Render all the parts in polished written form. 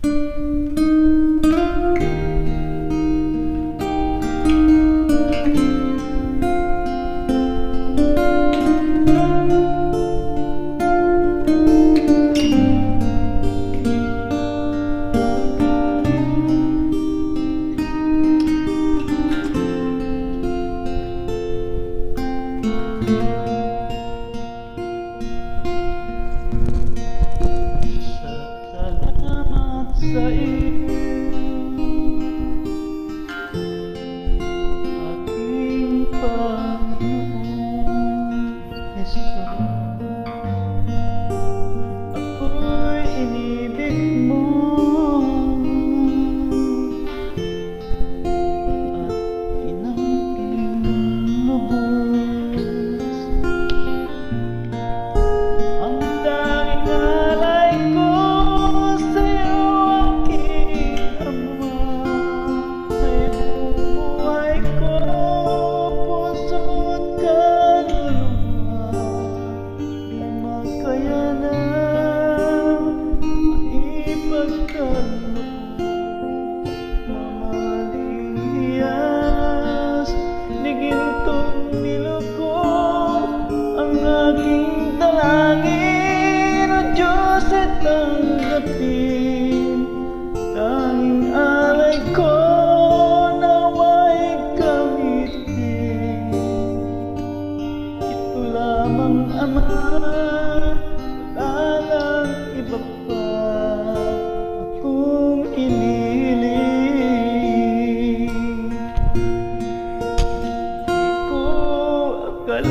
Sa iyo aking Panginoong Hesus, ako'y inibig mo at inangking lubos. Ang tanging alay ko sa'yo, tanggapin, tanging alay ko nawa'y gamitin. Ito lamang, Ama, wala lang iba pa akong inihiling. Di ko akalain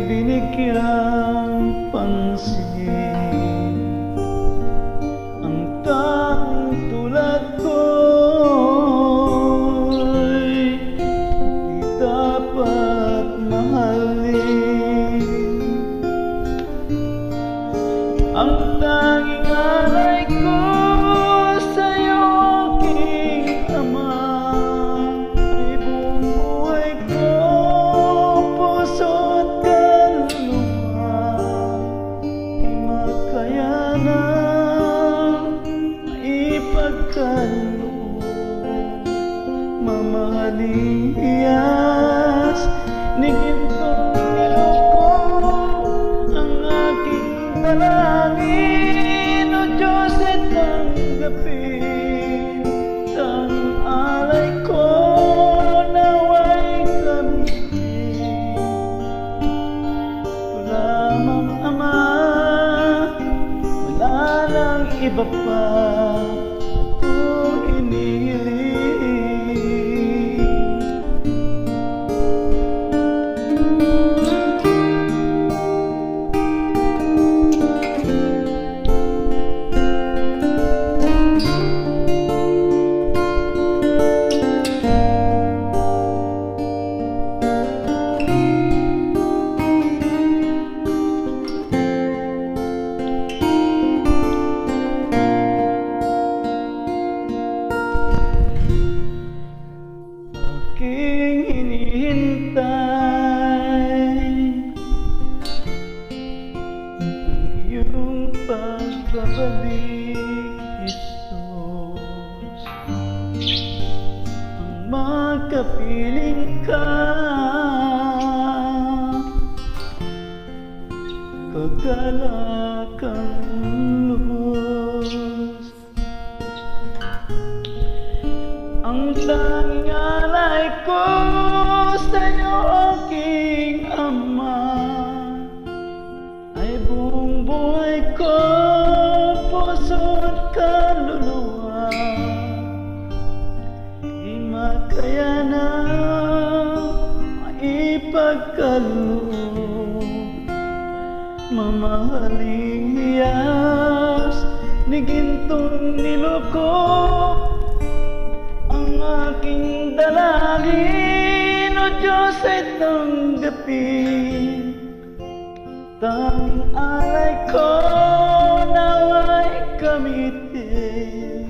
binigyang pansin ang taong tulad ko'y di dapat mahalin. Ang tanging alay ko sa'yo, aking Ama, ay buong buhay ko, puso at mamahaling hiyas ni gintong niloko ang aking dalangin. O Diyos, ay tanggapin, tanging alay ko nawa'y gamitin. Ito lamang, Ama, wala lang iba pa akong inihiling. Aking hinihintay ang iyong pagbabalik, Jesus. Ang makapiling ka, kagalakang lubos. Ang tanging alay ko sa'yo, aking Ama, ay buong buhay ko, puso at kaluluwa. Di makayanang maipagkaloob, mamahaling hiyas ni gintong niloko ang aking dalangin. O Diyos, ay tanggapin, tanging alay ko nawa'y gamitin.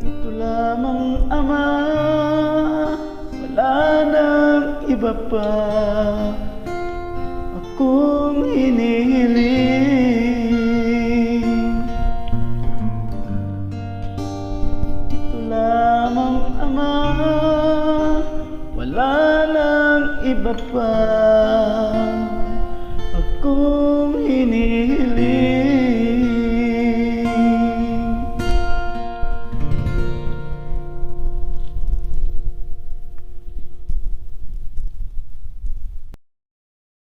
Ito lamang, Ama, wala nang iba pa kong hinihiling. Ito lamang, Ama, wala nang iba pa akong hinihiling.